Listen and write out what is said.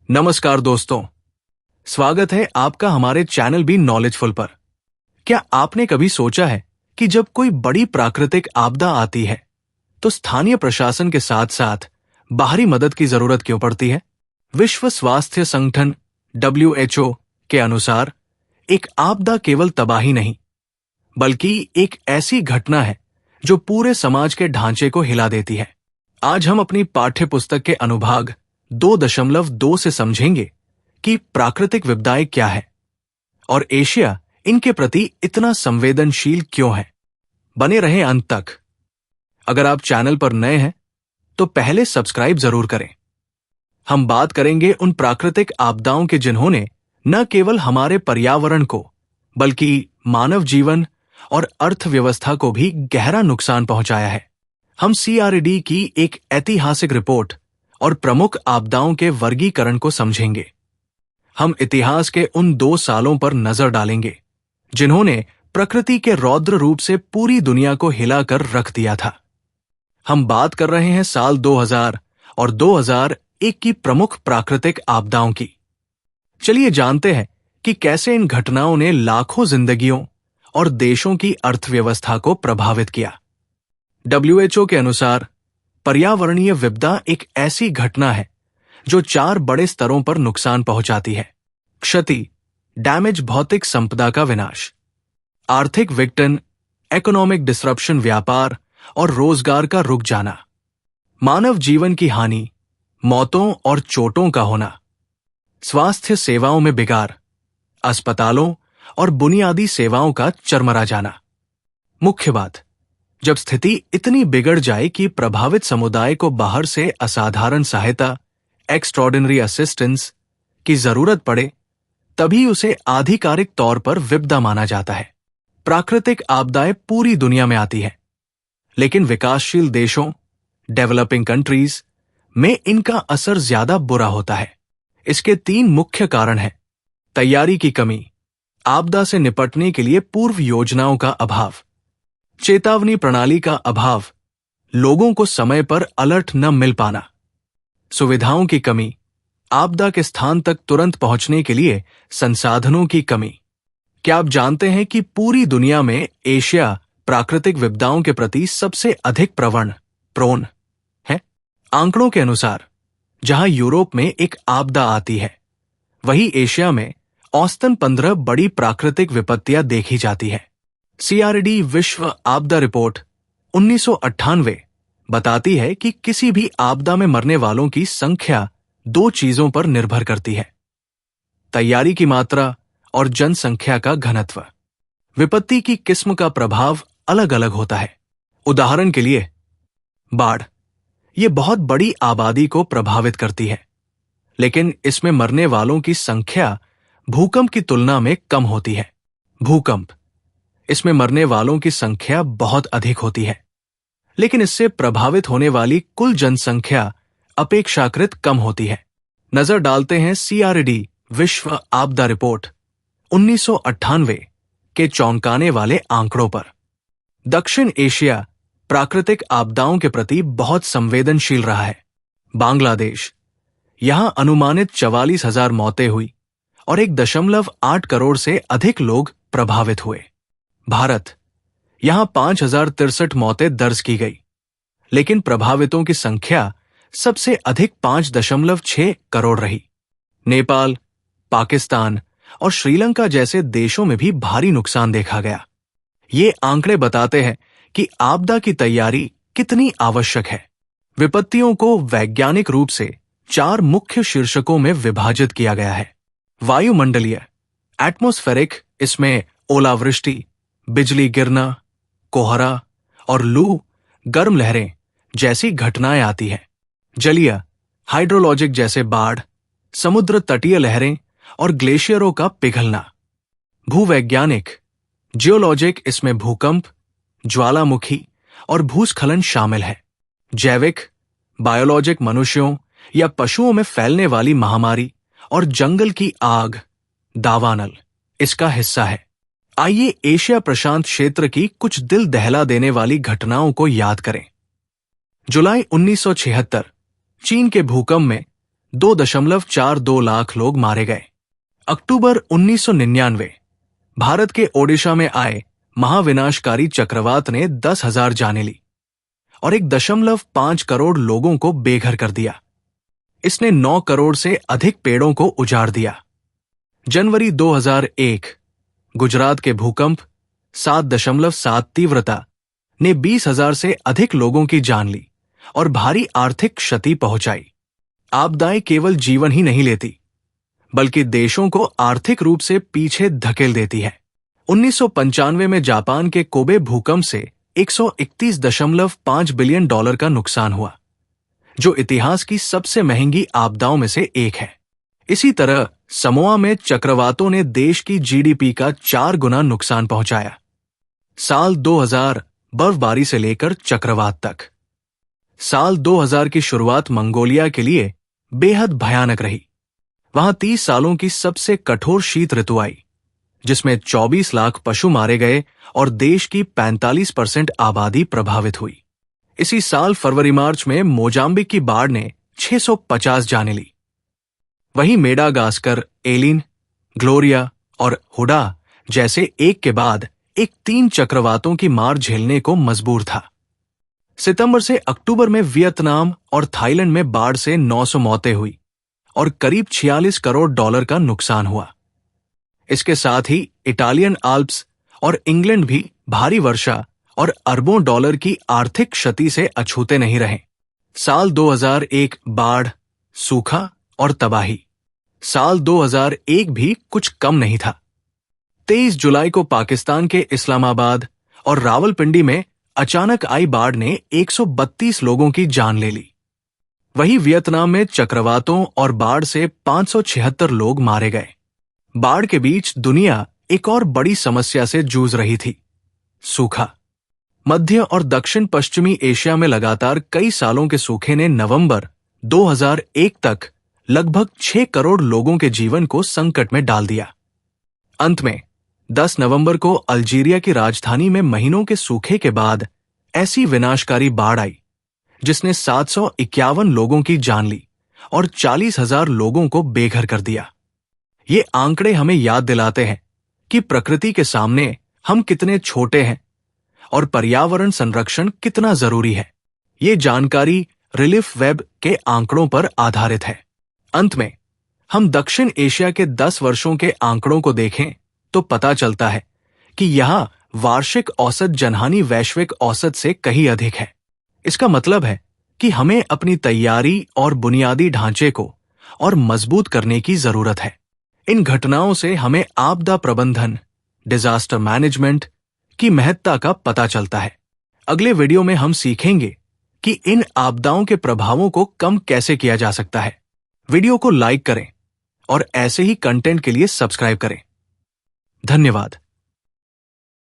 नमस्कार दोस्तों, स्वागत है आपका हमारे चैनल बी नॉलेजफुल पर। क्या आपने कभी सोचा है कि जब कोई बड़ी प्राकृतिक आपदा आती है तो स्थानीय प्रशासन के साथ साथ बाहरी मदद की जरूरत क्यों पड़ती है? विश्व स्वास्थ्य संगठन WHO के अनुसार एक आपदा केवल तबाही नहीं, बल्कि एक ऐसी घटना है जो पूरे समाज के ढांचे को हिला देती है। आज हम अपनी पाठ्य पुस्तक के अनुभाग 2.2 से समझेंगे कि प्राकृतिक विपदाएं क्या है और एशिया इनके प्रति इतना संवेदनशील क्यों है। बने रहें अंत तक। अगर आप चैनल पर नए हैं तो पहले सब्सक्राइब जरूर करें। हम बात करेंगे उन प्राकृतिक आपदाओं के जिन्होंने न केवल हमारे पर्यावरण को बल्कि मानव जीवन और अर्थव्यवस्था को भी गहरा नुकसान पहुंचाया है। हम CRD की एक ऐतिहासिक रिपोर्ट और प्रमुख आपदाओं के वर्गीकरण को समझेंगे। हम इतिहास के उन 2 सालों पर नजर डालेंगे जिन्होंने प्रकृति के रौद्र रूप से पूरी दुनिया को हिलाकर रख दिया था। हम बात कर रहे हैं साल 2000 और 2001 की प्रमुख प्राकृतिक आपदाओं की। चलिए जानते हैं कि कैसे इन घटनाओं ने लाखों जिंदगियों और देशों की अर्थव्यवस्था को प्रभावित किया। WHO के अनुसार पर्यावरणीय विपदा एक ऐसी घटना है जो 4 बड़े स्तरों पर नुकसान पहुंचाती है। क्षति, डैमेज, भौतिक संपदा का विनाश; आर्थिक विघटन, इकोनॉमिक डिसरप्शन, व्यापार और रोजगार का रुक जाना; मानव जीवन की हानि, मौतों और चोटों का होना; स्वास्थ्य सेवाओं में बिगाड़, अस्पतालों और बुनियादी सेवाओं का चरमरा जाना। मुख्य बात, जब स्थिति इतनी बिगड़ जाए कि प्रभावित समुदाय को बाहर से असाधारण सहायता, एक्स्ट्रॉर्डिनरी असिस्टेंस की जरूरत पड़े, तभी उसे आधिकारिक तौर पर विपदा माना जाता है। प्राकृतिक आपदाएं पूरी दुनिया में आती है, लेकिन विकासशील देशों, डेवलपिंग कंट्रीज में इनका असर ज्यादा बुरा होता है। इसके 3 मुख्य कारण हैं। तैयारी की कमी, आपदा से निपटने के लिए पूर्व योजनाओं का अभाव; चेतावनी प्रणाली का अभाव, लोगों को समय पर अलर्ट न मिल पाना; सुविधाओं की कमी, आपदा के स्थान तक तुरंत पहुंचने के लिए संसाधनों की कमी। क्या आप जानते हैं कि पूरी दुनिया में एशिया प्राकृतिक विपदाओं के प्रति सबसे अधिक प्रोन है? आंकड़ों के अनुसार जहां यूरोप में एक आपदा आती है, वहीं एशिया में औसतन 15 बड़ी प्राकृतिक विपत्तियां देखी जाती है। CRD विश्व आपदा रिपोर्ट 1998 बताती है कि किसी भी आपदा में मरने वालों की संख्या 2 चीजों पर निर्भर करती है: तैयारी की मात्रा और जनसंख्या का घनत्व। विपत्ति की किस्म का प्रभाव अलग अलग होता है। उदाहरण के लिए, बाढ़ ये बहुत बड़ी आबादी को प्रभावित करती है, लेकिन इसमें मरने वालों की संख्या भूकंप की तुलना में कम होती है। भूकंप, इसमें मरने वालों की संख्या बहुत अधिक होती है, लेकिन इससे प्रभावित होने वाली कुल जनसंख्या अपेक्षाकृत कम होती है। नजर डालते हैं CRD विश्व आपदा रिपोर्ट 1998 के चौंकाने वाले आंकड़ों पर। दक्षिण एशिया प्राकृतिक आपदाओं के प्रति बहुत संवेदनशील रहा है। बांग्लादेश, यहां अनुमानित 44,000 मौतें हुई और 1.8 करोड़ से अधिक लोग प्रभावित हुए। भारत, यहां 5,063 मौतें दर्ज की गई, लेकिन प्रभावितों की संख्या सबसे अधिक 5.6 करोड़ रही। नेपाल, पाकिस्तान और श्रीलंका जैसे देशों में भी भारी नुकसान देखा गया। ये आंकड़े बताते हैं कि आपदा की तैयारी कितनी आवश्यक है। विपत्तियों को वैज्ञानिक रूप से 4 मुख्य शीर्षकों में विभाजित किया गया है। वायुमंडलीय, एटमॉस्फेरिक, इसमें ओलावृष्टि, बिजली गिरना, कोहरा और लू, गर्म लहरें जैसी घटनाएं आती हैं। जलीय, हाइड्रोलॉजिक, जैसे बाढ़, समुद्र तटीय लहरें और ग्लेशियरों का पिघलना। भूवैज्ञानिक, जियोलॉजिक, इसमें भूकंप, ज्वालामुखी और भूस्खलन शामिल है। जैविक, बायोलॉजिक, मनुष्यों या पशुओं में फैलने वाली महामारी और जंगल की आग, दावानल इसका हिस्सा है। आइए एशिया प्रशांत क्षेत्र की कुछ दिल दहला देने वाली घटनाओं को याद करें। जुलाई 1976 चीन के भूकंप में 2.42 लाख लोग मारे गए। अक्टूबर 1999, भारत के ओडिशा में आए महाविनाशकारी चक्रवात ने 10,000 जानें ली और 1.5 करोड़ लोगों को बेघर कर दिया। इसने 9 करोड़ से अधिक पेड़ों को उजाड़ दिया। जनवरी 2001, गुजरात के भूकंप 7.7 तीव्रता ने 20,000 से अधिक लोगों की जान ली और भारी आर्थिक क्षति पहुंचाई। आपदाएं केवल जीवन ही नहीं लेती, बल्कि देशों को आर्थिक रूप से पीछे धकेल देती है। 1995 में जापान के कोबे भूकंप से $131.5 बिलियन का नुकसान हुआ, जो इतिहास की सबसे महंगी आपदाओं में से एक है। इसी तरह समोआ में चक्रवातों ने देश की जीडीपी का 4 गुना नुकसान पहुंचाया। साल 2000 बर्फबारी से लेकर चक्रवात तक। साल 2000 की शुरुआत मंगोलिया के लिए बेहद भयानक रही। वहां 30 सालों की सबसे कठोर शीत ऋतु आई, जिसमें 24 लाख पशु मारे गए और देश की 45% आबादी प्रभावित हुई। इसी साल फरवरी-मार्च में मोजाम्बिक की बाढ़ ने 650 जानें ली। वहीं मेडागास्कर, एलिन, ग्लोरिया और हुडा जैसे एक के बाद एक 3 चक्रवातों की मार झेलने को मजबूर था। सितंबर से अक्टूबर में वियतनाम और थाईलैंड में बाढ़ से 900 मौतें हुई और करीब $46 करोड़ का नुकसान हुआ। इसके साथ ही इटालियन आल्प्स और इंग्लैंड भी भारी वर्षा और अरबों डॉलर की आर्थिक क्षति से अछूते नहीं रहे। साल 2001 बाढ़, सूखा और तबाही। साल 2001 भी कुछ कम नहीं था। 23 जुलाई को पाकिस्तान के इस्लामाबाद और रावलपिंडी में अचानक आई बाढ़ ने 132 लोगों की जान ले ली। वहीं वियतनाम में चक्रवातों और बाढ़ से 576 लोग मारे गए। बाढ़ के बीच दुनिया एक और बड़ी समस्या से जूझ रही थी, सूखा। मध्य और दक्षिण पश्चिमी एशिया में लगातार कई सालों के सूखे ने नवंबर 2001 तक लगभग 6 करोड़ लोगों के जीवन को संकट में डाल दिया। अंत में 10 नवंबर को अल्जीरिया की राजधानी में महीनों के सूखे के बाद ऐसी विनाशकारी बाढ़ आई, जिसने 751 लोगों की जान ली और 40,000 लोगों को बेघर कर दिया। ये आंकड़े हमें याद दिलाते हैं कि प्रकृति के सामने हम कितने छोटे हैं और पर्यावरण संरक्षण कितना जरूरी है। ये जानकारी रिलीफ वेब के आंकड़ों पर आधारित है। अंत में हम दक्षिण एशिया के 10 वर्षों के आंकड़ों को देखें तो पता चलता है कि यहां वार्षिक औसत जनहानि वैश्विक औसत से कहीं अधिक है। इसका मतलब है कि हमें अपनी तैयारी और बुनियादी ढांचे को और मजबूत करने की जरूरत है। इन घटनाओं से हमें आपदा प्रबंधन, डिजास्टर मैनेजमेंट की महत्ता का पता चलता है। अगले वीडियो में हम सीखेंगे कि इन आपदाओं के प्रभावों को कम कैसे किया जा सकता है। वीडियो को लाइक करें और ऐसे ही कंटेंट के लिए सब्सक्राइब करें। धन्यवाद।